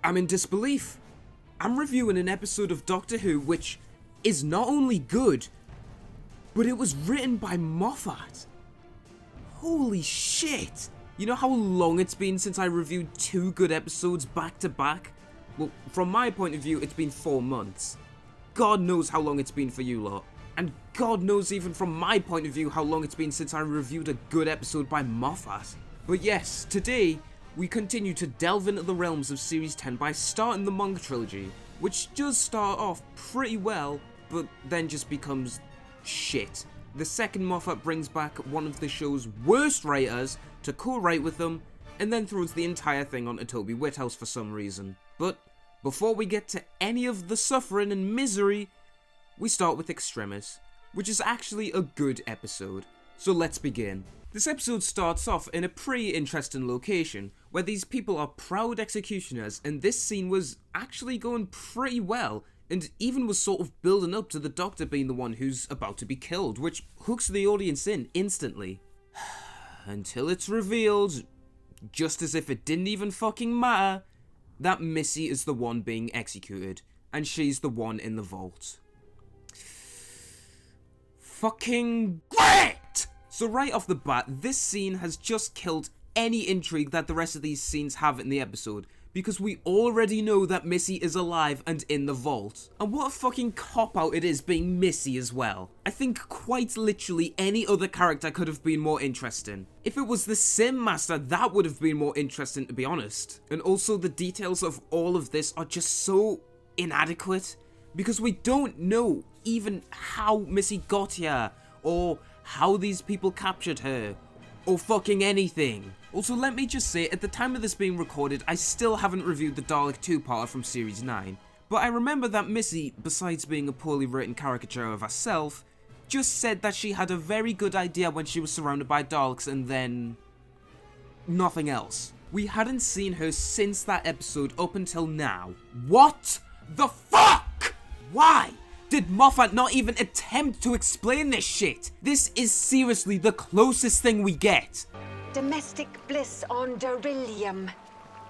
I'm in disbelief. I'm reviewing an episode of Doctor Who which is not only good, but it was written by Moffat. Holy shit! You know how long it's been since I reviewed 2 good episodes back to back? Well, from my point of view, it's been 4 months. God knows how long it's been for you lot. And God knows even from my point of view how long it's been since I reviewed a good episode by Moffat. But yes, today, we continue to delve into the realms of Series 10 by starting the manga trilogy, which does start off pretty well, but then just becomes shit. The second Moffat brings back one of the show's worst writers to co-write with them, and then throws the entire thing onto Toby Whithouse for some reason. But before we get to any of the suffering and misery, we start with Extremis, which is actually a good episode. So let's begin. This episode starts off in a pretty interesting location, where these people are proud executioners, and this scene was actually going pretty well, and even was sort of building up to the Doctor being the one who's about to be killed, which hooks the audience in instantly. Until it's revealed, just as if it didn't even fucking matter, that Missy is the one being executed, and she's the one in the vault. Fucking great! So right off the bat, this scene has just killed any intrigue that the rest of these scenes have in the episode, because we already know that Missy is alive and in the vault. And what a fucking cop-out it is being Missy as well. I think quite literally any other character could have been more interesting. If it was the Sim Master, that would have been more interesting, to be honest. And also the details of all of this are just so inadequate, because we don't know even how Missy got here, or how these people captured her, or fucking anything. Also, let me just say, at the time of this being recorded, I still haven't reviewed the Dalek 2-parter from Series 9, but I remember that Missy, besides being a poorly written caricature of herself, just said that she had a very good idea when she was surrounded by Daleks and then nothing else. We hadn't seen her since that episode up until now. What the fuck? Why did Moffat not even attempt to explain this shit? This is seriously the closest thing we get. Domestic bliss on Beryllium.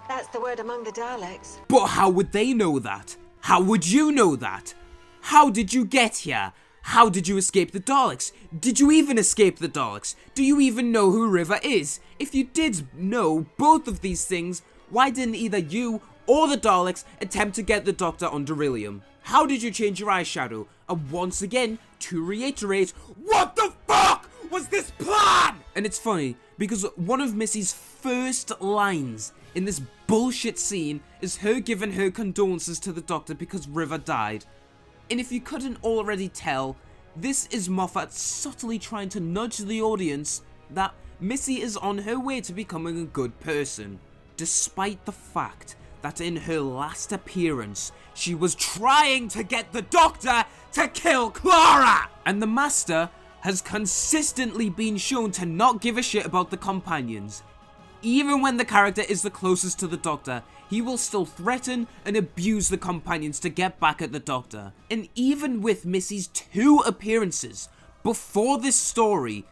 That's the word among the Daleks. But how would they know that? How would you know that? How did you get here? How did you escape the Daleks? Did you even escape the Daleks? Do you even know who River is? If you did know both of these things, why didn't either you or the Daleks attempt to get the Doctor on Beryllium? How did you change your eyeshadow? And once again, to reiterate, what the fuck was this plan? And it's funny, because one of Missy's first lines in this bullshit scene is her giving her condolences to the Doctor because River died. And if you couldn't already tell, this is Moffat subtly trying to nudge the audience that Missy is on her way to becoming a good person, despite the fact that in her last appearance, she was trying to get the Doctor to kill Clara! And the Master has consistently been shown to not give a shit about the companions. Even when the character is the closest to the Doctor, he will still threaten and abuse the companions to get back at the Doctor. And even with Missy's 2 appearances before this story,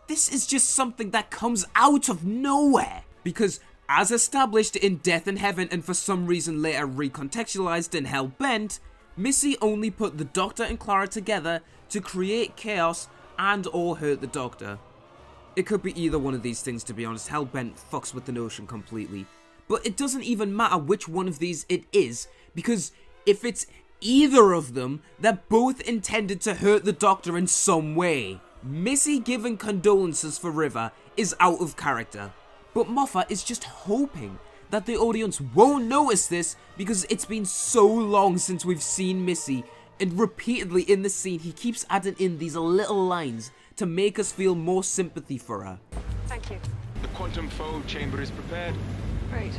this is just something that comes out of nowhere. Because as established in Death in Heaven and for some reason later recontextualized in Hellbent, Missy only put the Doctor and Clara together to create chaos and or hurt the Doctor. It could be either one of these things, to be honest. Hellbent fucks with the notion completely. But it doesn't even matter which one of these it is, because if it's either of them, they're both intended to hurt the Doctor in some way. Missy giving condolences for River is out of character, but Moffat is just hoping that the audience won't notice this because it's been so long since we've seen Missy, and repeatedly in the scene he keeps adding in these little lines to make us feel more sympathy for her. Thank you. The quantum fold chamber is prepared. Great.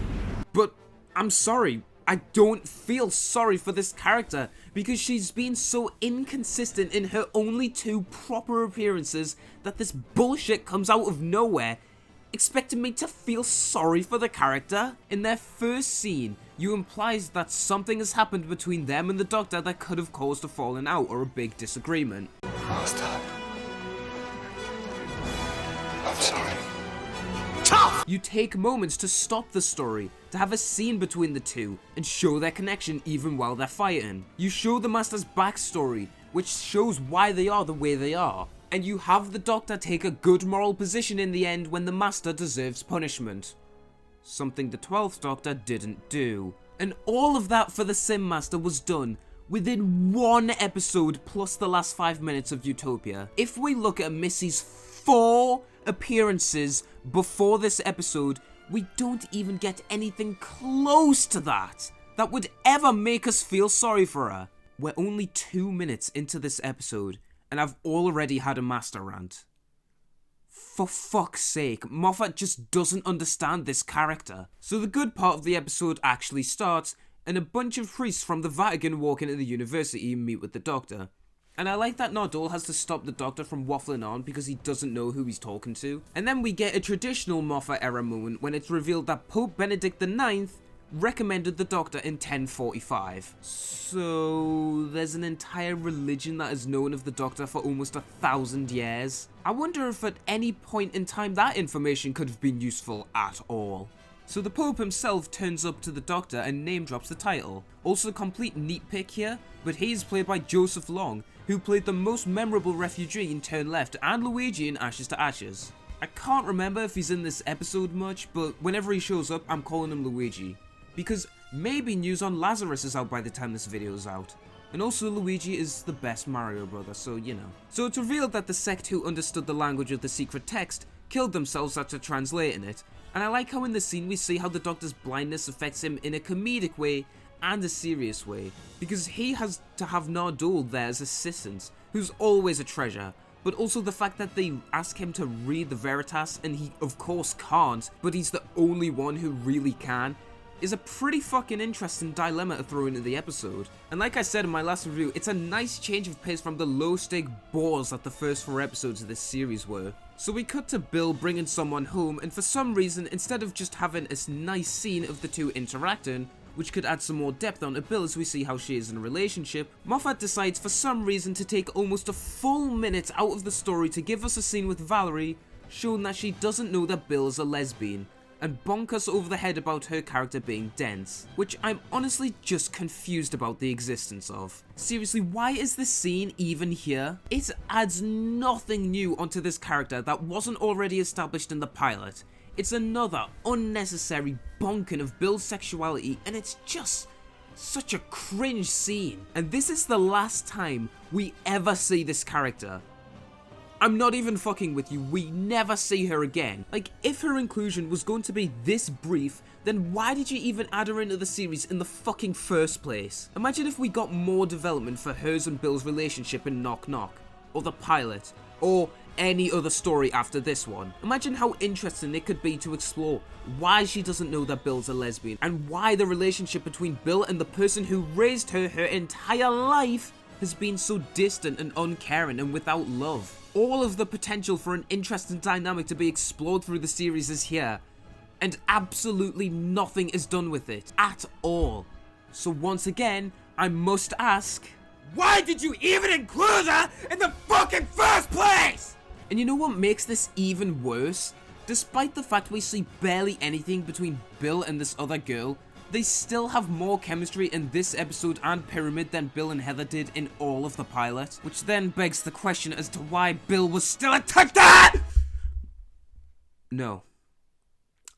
But I'm sorry, I don't feel sorry for this character because she's been so inconsistent in her only 2 proper appearances that this bullshit comes out of nowhere, expecting me to feel sorry for the character. In their first scene, you implies that something has happened between them and the Doctor that could have caused a falling out or a big disagreement. Master, I'm sorry. Tough! You take moments to stop the story, to have a scene between the two, and show their connection even while they're fighting. You show the Master's backstory, which shows why they are the way they are. And you have the Doctor take a good moral position in the end when the Master deserves punishment. Something the 12th Doctor didn't do. And all of that for the Sim Master was done within one episode plus the last 5 minutes of Utopia. If we look at Missy's 4 appearances before this episode, we don't even get anything close to that would ever make us feel sorry for her. We're only 2 minutes into this episode and I've already had a Master rant. For fuck's sake, Moffat just doesn't understand this character. So the good part of the episode actually starts, and a bunch of priests from the Vatican walk into the university and meet with the Doctor. And I like that Nardole has to stop the Doctor from waffling on because he doesn't know who he's talking to. And then we get a traditional Moffat era moment when it's revealed that Pope Benedict IX recommended the Doctor in 1045. So there's an entire religion that has known of the Doctor for almost 1,000 years. I wonder if at any point in time that information could have been useful at all. So the Pope himself turns up to the Doctor and name drops the title. Also a complete neat pick here, but he's played by Joseph Long, who played the most memorable refugee in Turn Left and Luigi in Ashes to Ashes. I can't remember if he's in this episode much, but whenever he shows up I'm calling him Luigi. Because maybe news on Lazarus is out by the time this video is out. And also Luigi is the best Mario brother, so you know. So it's revealed that the sect who understood the language of the secret text killed themselves after translating it. And I like how in the scene we see how the Doctor's blindness affects him in a comedic way and a serious way. Because he has to have Nardole there as assistant, who's always a treasure. But also the fact that they ask him to read the Veritas and he of course can't, but he's the only one who really can, is a pretty fucking interesting dilemma to throw into the episode. And like I said in my last review, it's a nice change of pace from the low-stake bores that the first 4 episodes of this series were. So we cut to Bill bringing someone home, and for some reason, instead of just having a nice scene of the two interacting, which could add some more depth onto Bill as we see how she is in a relationship, Moffat decides for some reason to take almost a full minute out of the story to give us a scene with Valerie, showing that she doesn't know that Bill is a lesbian, and bonk us over the head about her character being dense, which I'm honestly just confused about the existence of. Seriously, why is this scene even here? It adds nothing new onto this character that wasn't already established in the pilot. It's another unnecessary bonking of Bill's sexuality, and it's just such a cringe scene. And this is the last time we ever see this character. I'm not even fucking with you, we never see her again. Like, if her inclusion was going to be this brief, then why did you even add her into the series in the fucking first place? Imagine if we got more development for hers and Bill's relationship in Knock Knock, or the pilot, or any other story after this one. Imagine how interesting it could be to explore why she doesn't know that Bill's a lesbian, and why the relationship between Bill and the person who raised her entire life has been so distant and uncaring and without love. All of the potential for an interesting dynamic to be explored through the series is here, and absolutely nothing is done with it at all. So once again, I must ask, why did you even include her in the fucking first place? And you know what makes this even worse? Despite the fact we see barely anything between Bill and this other girl, they still have more chemistry in this episode and Pyramid than Bill and Heather did in all of the pilot, which then begs the question as to why Bill was still attached to her! No.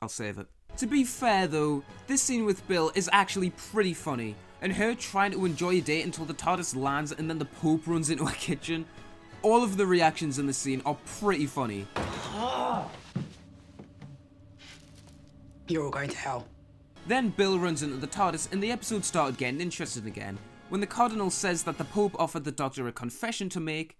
I'll save it. To be fair though, this scene with Bill is actually pretty funny, and her trying to enjoy a date until the TARDIS lands and then the Pope runs into a kitchen. All of the reactions in the scene are pretty funny. You're all going to hell. Then Bill runs into the TARDIS and the episode started getting interesting again, when the Cardinal says that the Pope offered the Doctor a confession to make,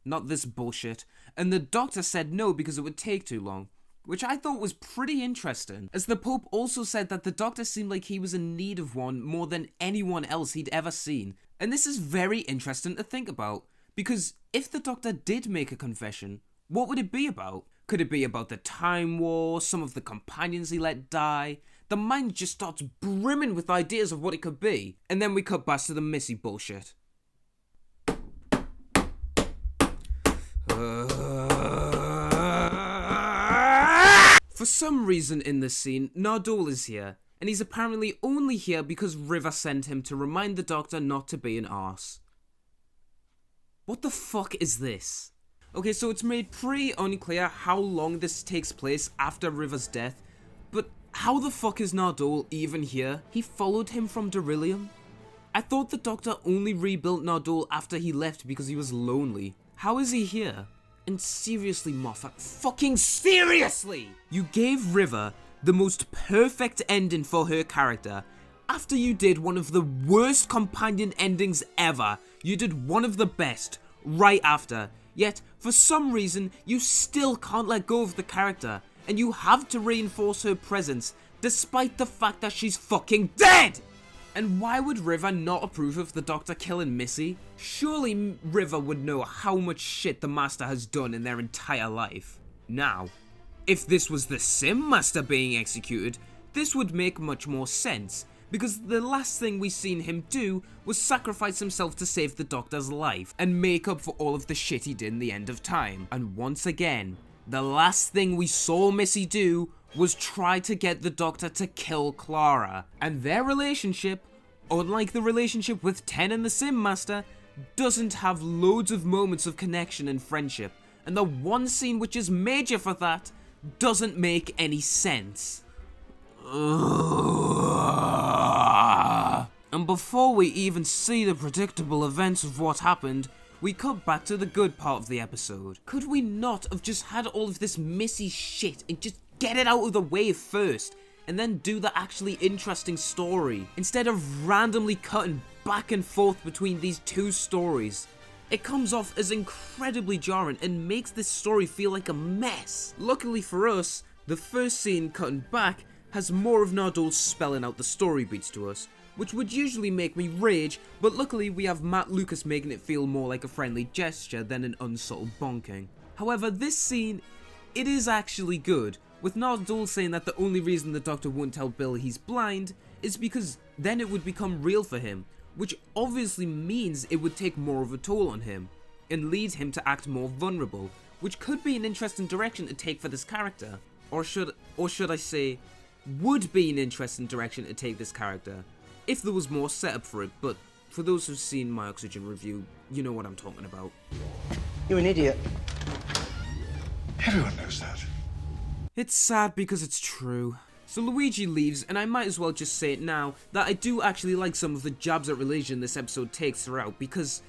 not this bullshit, and the Doctor said no because it would take too long, which I thought was pretty interesting, as the Pope also said that the Doctor seemed like he was in need of one more than anyone else he'd ever seen. And this is very interesting to think about, because if the Doctor did make a confession, what would it be about? Could it be about the Time War, some of the companions he let die? The mind just starts brimming with ideas of what it could be. And then we cut back to the Missy bullshit. For some reason in this scene, Nardole is here, and he's apparently only here because River sent him to remind the Doctor not to be an arse. What the fuck is this? Okay, so it's made pretty unclear how long this takes place after River's death, but how the fuck is Nardole even here? He followed him from Darillium? I thought the Doctor only rebuilt Nardole after he left because he was lonely. How is he here? And seriously, Moffat, fucking seriously! You gave River the most perfect ending for her character. After you did one of the worst companion endings ever, you did one of the best right after. Yet, for some reason, you still can't let go of the character, and you have to reinforce her presence, despite the fact that she's fucking dead! And why would River not approve of the Doctor killing Missy? Surely River would know how much shit the Master has done in their entire life. Now, if this was the Sim Master being executed, this would make much more sense, because the last thing we seen him do was sacrifice himself to save the Doctor's life, and make up for all of the shit he did in the end of time. And once again, the last thing we saw Missy do was try to get the Doctor to kill Clara, and their relationship, unlike the relationship with Ten and the Sim Master, doesn't have loads of moments of connection and friendship, and the one scene which is major for that doesn't make any sense. And before we even see the predictable events of what happened, we cut back to the good part of the episode. Could we not have just had all of this Missy shit and just get it out of the way first, and then do the actually interesting story, instead of randomly cutting back and forth between these two stories? It comes off as incredibly jarring and makes this story feel like a mess. Luckily for us, the first scene cutting back has more of Nardole spelling out the story beats to us, which would usually make me rage, but luckily we have Matt Lucas making it feel more like a friendly gesture than an unsubtle bonking. However, this scene, it is actually good, with Nardole saying that the only reason the Doctor won't tell Bill he's blind is because then it would become real for him, which obviously means it would take more of a toll on him, and lead him to act more vulnerable, which could be an interesting direction to take for this character. Or should I say, would be an interesting direction to take this character, if there was more setup for it, but for those who've seen my Oxygen review, you know what I'm talking about. You're an idiot. Everyone knows that. It's sad because it's true. So Luigi leaves, and I might as well just say it now, that I do actually like some of the jabs at religion this episode takes throughout, because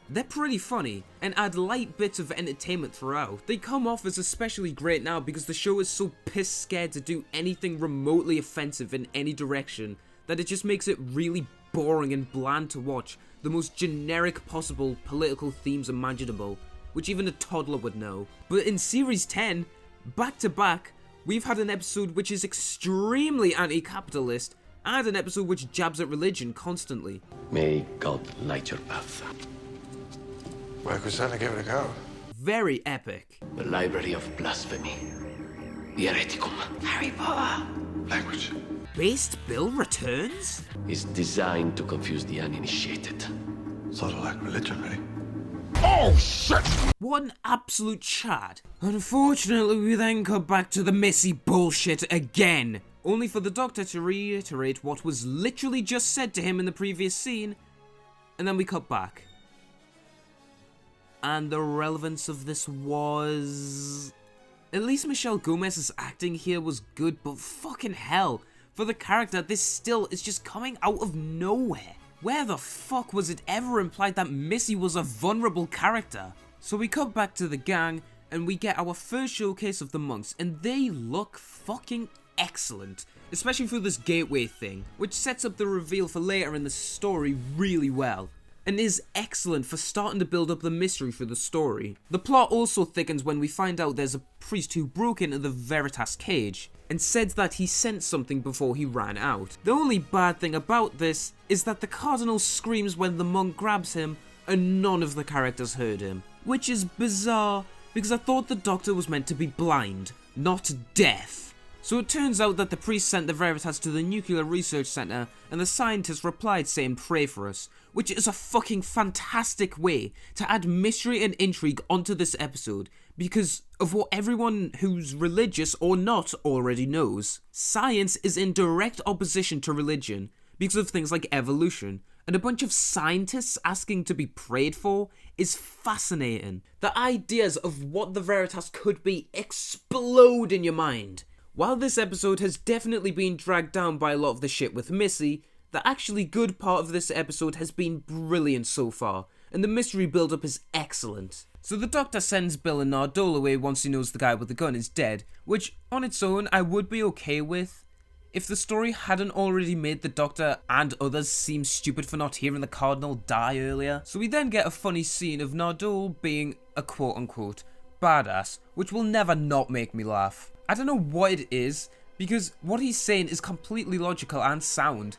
they're pretty funny, and add light bits of entertainment throughout. They come off as especially great now because the show is so piss scared to do anything remotely offensive in any direction, that it just makes it really boring and bland to watch the most generic possible political themes imaginable, which even a toddler would know. But in Series 10, back to back, we've had an episode which is extremely anti-capitalist, and an episode which jabs at religion constantly. May God light your path. Well, I could certainly give it a go. Very epic. The Library of Blasphemy. The Hereticum. Harry Potter. Language. Based Bill returns? Is designed to confuse the uninitiated. Sort of like religion, really. One absolute chad. Unfortunately, we then cut back to the Missy bullshit again, only for the Doctor to reiterate what was literally just said to him in the previous scene, and then we cut back. And the relevance of this was... At least Michelle Gomez's acting here was good, but fucking hell, for the character, this still is just coming out of nowhere. Where the fuck was it ever implied that Missy was a vulnerable character? So we cut back to the gang, and we get our first showcase of the monks, and they look fucking excellent, especially through this gateway thing, which sets up the reveal for later in the story really well, and is excellent for starting to build up the mystery for the story. The plot also thickens when we find out there's a priest who broke into the Veritas cage, and said that he sent something before he ran out. The only bad thing about this is that the Cardinal screams when the monk grabs him, and none of the characters heard him. Which is bizarre, because I thought the Doctor was meant to be blind, not deaf. So it turns out that the priest sent the Veritas to the Nuclear Research Center, and the scientist replied saying pray for us, which is a fucking fantastic way to add mystery and intrigue onto this episode, because of what everyone who's religious or not already knows. Science is in direct opposition to religion because of things like evolution, and a bunch of scientists asking to be prayed for is fascinating. The ideas of what the Veritas could be explode in your mind. While this episode has definitely been dragged down by a lot of the shit with Missy, the actually good part of this episode has been brilliant so far, and the mystery build-up is excellent. So the Doctor sends Bill and Nardole away once he knows the guy with the gun is dead, which on its own I would be okay with, if the story hadn't already made the Doctor and others seem stupid for not hearing the Cardinal die earlier. So we then get a funny scene of Nardole being a quote-unquote badass, which will never not make me laugh. I don't know what it is, because what he's saying is completely logical and sound.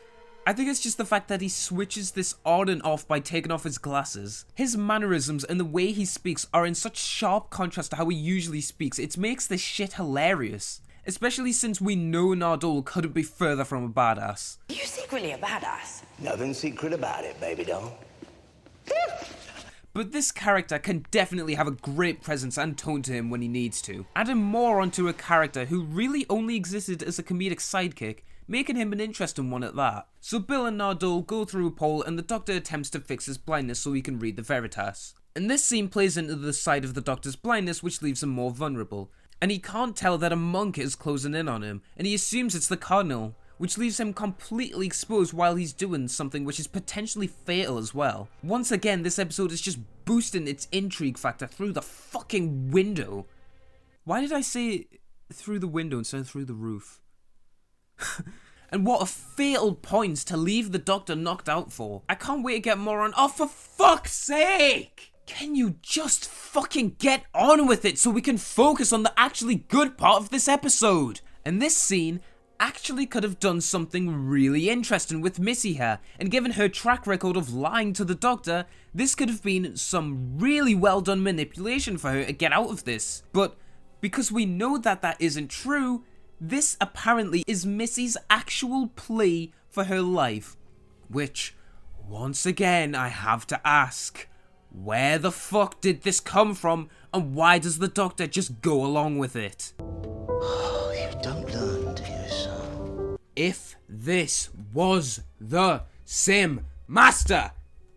I think it's just the fact that he switches this on and off by taking off his glasses. His mannerisms and the way he speaks are in such sharp contrast to how he usually speaks, it makes this shit hilarious. Especially since we know Nardole couldn't be further from a badass. Are you secretly a badass? Nothing secret about it, baby doll. But this character can definitely have a great presence and tone to him when he needs to, adding more onto a character who really only existed as a comedic sidekick, making him an interesting one at that. So Bill and Nardole go through a poll and the Doctor attempts to fix his blindness so he can read the Veritas. And this scene plays into the side of the Doctor's blindness, which leaves him more vulnerable. And he can't tell that a monk is closing in on him, and he assumes it's the Cardinal, which leaves him completely exposed while he's doing something which is potentially fatal as well. Once again, this episode is just boosting its intrigue factor through the fucking window. Why did I say through the window instead of through the roof? And what a fatal point to leave the Doctor knocked out for. I can't wait to get more on. Oh, for fuck's sake! Can you just fucking get on with it so we can focus on the actually good part of this episode? And this scene actually could have done something really interesting with Missy here, and given her track record of lying to the Doctor, this could have been some really well done manipulation for her to get out of this. But because we know that that isn't true, this apparently is Missy's actual plea for her life. Which, once again, I have to ask, where the fuck did this come from, and why does the Doctor just go along with it? Oh, you don't learn, do you, son? If this was the Sim Master,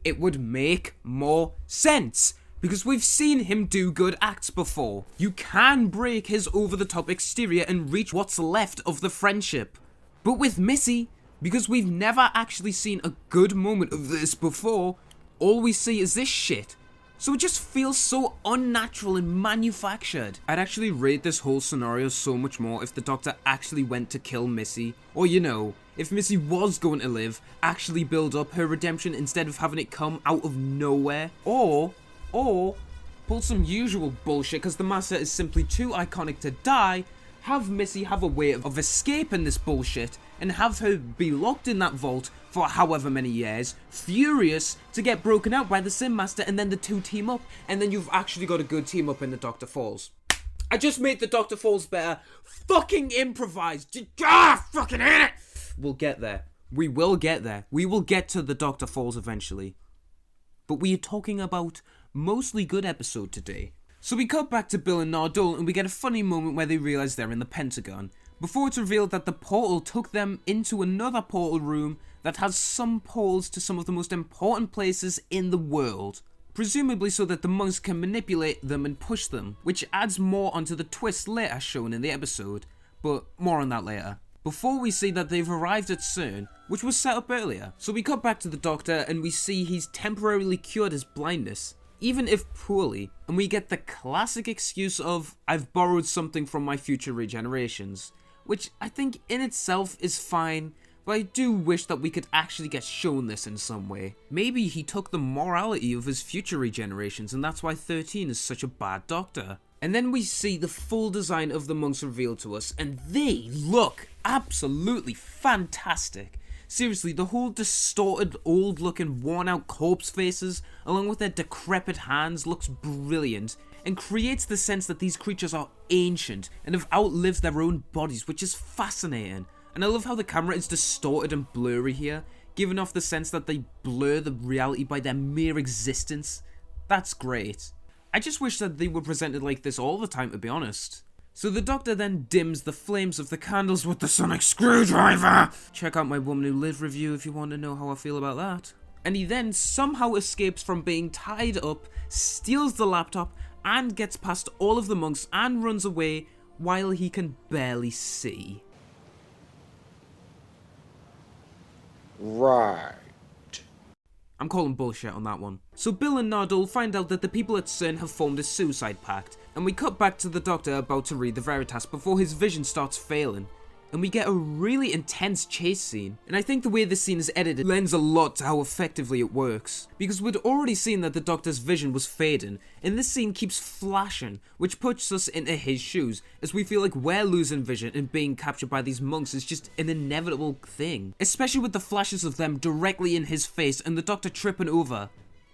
it would make more sense, because we've seen him do good acts before. You can break his over-the-top exterior and reach what's left of the friendship. But with Missy, because we've never actually seen a good moment of this before, all we see is this shit. So it just feels so unnatural and manufactured. I'd actually rate this whole scenario so much more if the Doctor actually went to kill Missy. Or, you know, if Missy was going to live, actually build up her redemption instead of having it come out of nowhere. Or pull some usual bullshit because the Master is simply too iconic to die, have Missy have a way of escaping this bullshit, and have her be locked in that vault for however many years, furious to get broken out by the Sim Master, and then the two team up, and then you've actually got a good team up in the Doctor Falls. I just made the Doctor Falls better. Fucking improvised. Fucking hate it. We'll get there. We will get there. We will get to the Doctor Falls eventually. But we are talking about mostly good episode today. So we cut back to Bill and Nardole and we get a funny moment where they realise they're in the Pentagon, before it's revealed that the portal took them into another portal room that has some portals to some of the most important places in the world, presumably so that the monks can manipulate them and push them, which adds more onto the twist later shown in the episode, but more on that later. Before we see that they've arrived at CERN, which was set up earlier. So we cut back to the Doctor and we see he's temporarily cured his blindness, even if poorly, and we get the classic excuse of, I've borrowed something from my future regenerations, which I think in itself is fine, but I do wish that we could actually get shown this in some way. Maybe he took the morality of his future regenerations and that's why 13 is such a bad Doctor. And then we see the full design of the monks revealed to us, and they look absolutely fantastic. Seriously, the whole distorted, old-looking, worn-out corpse faces, along with their decrepit hands, looks brilliant, and creates the sense that these creatures are ancient, and have outlived their own bodies, which is fascinating. And I love how the camera is distorted and blurry here, giving off the sense that they blur the reality by their mere existence. That's great. I just wish that they were presented like this all the time, to be honest. So the Doctor then dims the flames of the candles with the sonic screwdriver. Check out my Woman Who Lived review if you want to know how I feel about that. And he then somehow escapes from being tied up, steals the laptop, and gets past all of the monks and runs away while he can barely see. Right. I'm calling bullshit on that one. So Bill and Nardole find out that the people at CERN have formed a suicide pact, and we cut back to the Doctor about to read the Veritas before his vision starts failing. And we get a really intense chase scene, and I think the way this scene is edited lends a lot to how effectively it works. Because we'd already seen that the Doctor's vision was fading, and this scene keeps flashing, which puts us into his shoes, as we feel like we're losing vision and being captured by these monks is just an inevitable thing. Especially with the flashes of them directly in his face and the Doctor tripping over,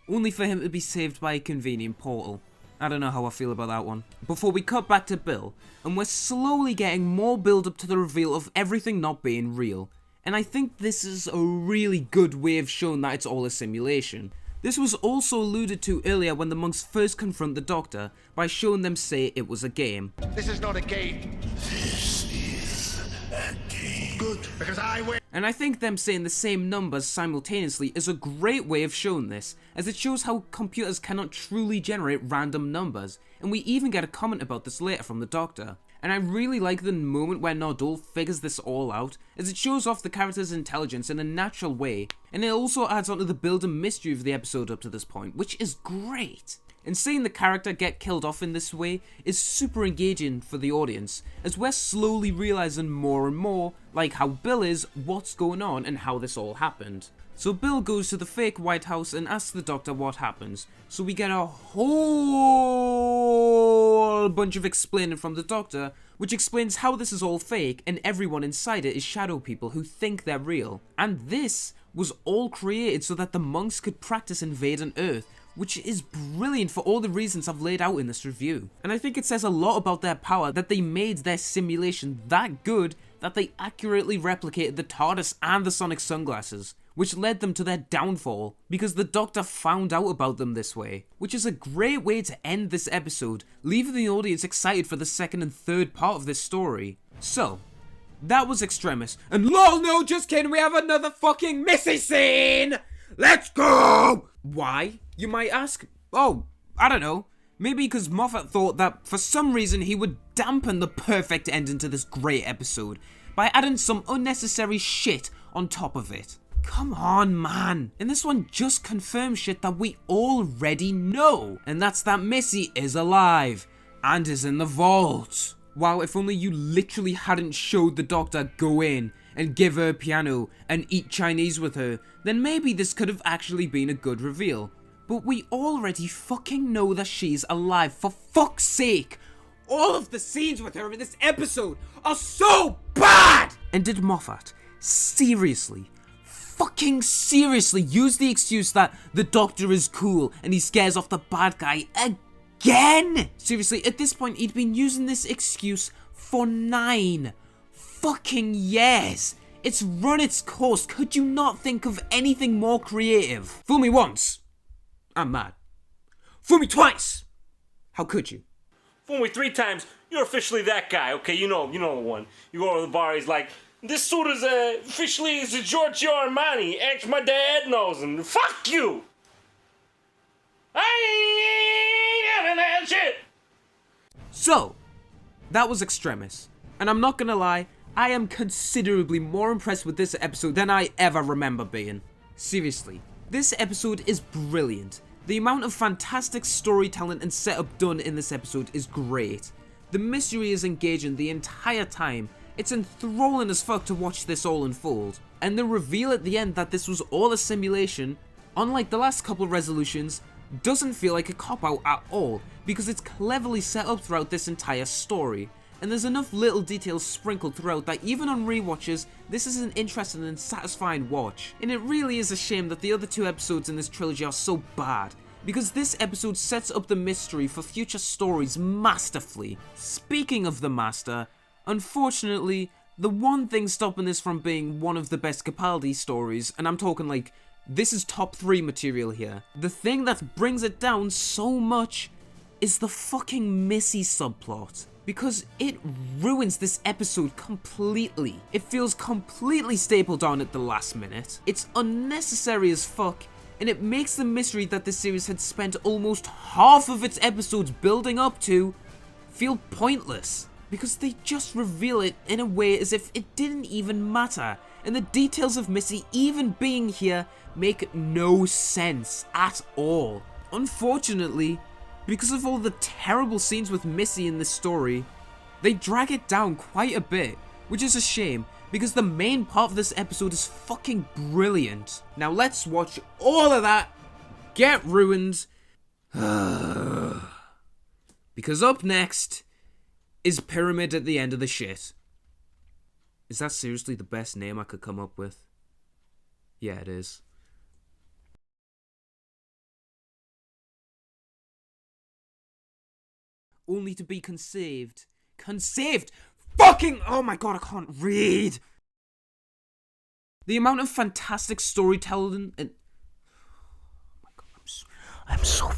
only for him to be saved by a convenient portal. I don't know how I feel about that one. Before we cut back to Bill, and we're slowly getting more build up to the reveal of everything not being real. And I think this is a really good way of showing that it's all a simulation. This was also alluded to earlier when the monks first confront the Doctor, by showing them say it was a game. This is not a game. This is a game. Good, because I win. And I think them saying the same numbers simultaneously is a great way of showing this, as it shows how computers cannot truly generate random numbers, and we even get a comment about this later from the Doctor. And I really like the moment where Nardole figures this all out, as it shows off the character's intelligence in a natural way, and it also adds on to the build and mystery of the episode up to this point, which is great. And seeing the character get killed off in this way is super engaging for the audience, as we're slowly realising more and more, like how Bill is, what's going on, and how this all happened. So Bill goes to the fake White House and asks the Doctor what happens, so we get a whole bunch of explaining from the Doctor, which explains how this is all fake and everyone inside it is shadow people who think they're real. And this was all created so that the monks could practice invading Earth, which is brilliant for all the reasons I've laid out in this review. And I think it says a lot about their power that they made their simulation that good that they accurately replicated the TARDIS and the sonic sunglasses, which led them to their downfall, because the Doctor found out about them this way. Which is a great way to end this episode, leaving the audience excited for the second and third part of this story. So, that was Extremis, and lol no, just kidding, we have another fucking Missy scene! Let's go! Why, you might ask? Oh, I don't know. Maybe because Moffat thought that for some reason he would dampen the perfect ending to this great episode by adding some unnecessary shit on top of it. Come on, man. And this one just confirms shit that we already know. And that's that Missy is alive and is in the vault. Wow, if only you literally hadn't showed the Doctor go in and give her a piano and eat Chinese with her, then maybe this could have actually been a good reveal. But we already fucking know that she's alive, for fuck's sake! All of the scenes with her in this episode are so bad! And did Moffat seriously, fucking seriously use the excuse that the Doctor is cool and he scares off the bad guy again? Seriously, at this point he'd been using this excuse for 9 fucking years. It's run its course. Could you not think of anything more creative? Fool me once, I'm mad. Fool me twice, how could you? Fool me 3 times, you're officially that guy, okay? You know the one. You go to the bar, he's like, this suit is officially is a Giorgio Armani. Ask my dad knows him. Fuck you! I ain't having that shit! So, that was Extremis. And I'm not gonna lie, I am considerably more impressed with this episode than I ever remember being. Seriously, this episode is brilliant. The amount of fantastic storytelling and setup done in this episode is great. The mystery is engaging the entire time. It's enthralling as fuck to watch this all unfold. And the reveal at the end that this was all a simulation, unlike the last couple of resolutions, doesn't feel like a cop-out at all, because it's cleverly set up throughout this entire story. And there's enough little details sprinkled throughout that even on rewatches, this is an interesting and satisfying watch. And it really is a shame that the other 2 episodes in this trilogy are so bad, because this episode sets up the mystery for future stories masterfully. Speaking of the Master, unfortunately, the one thing stopping this from being one of the best Capaldi stories, and I'm talking like, this is top 3 material here, the thing that brings it down so much is the fucking Missy subplot, because it ruins this episode completely. It feels completely stapled on at the last minute. It's unnecessary as fuck, and it makes the mystery that the series had spent almost half of its episodes building up to feel pointless, because they just reveal it in a way as if it didn't even matter, and the details of Missy even being here make no sense at all. Unfortunately, because of all the terrible scenes with Missy in this story, they drag it down quite a bit, which is a shame, because the main part of this episode is fucking brilliant. Now let's watch all of that get ruined. Because up next is Pyramid at the End of the Shit. Is that seriously the best name I could come up with? Yeah, it is. Only to be conceived. Conceived! Fucking! Oh my god, I can't read! The amount of fantastic storytelling and... Oh my god, I'm so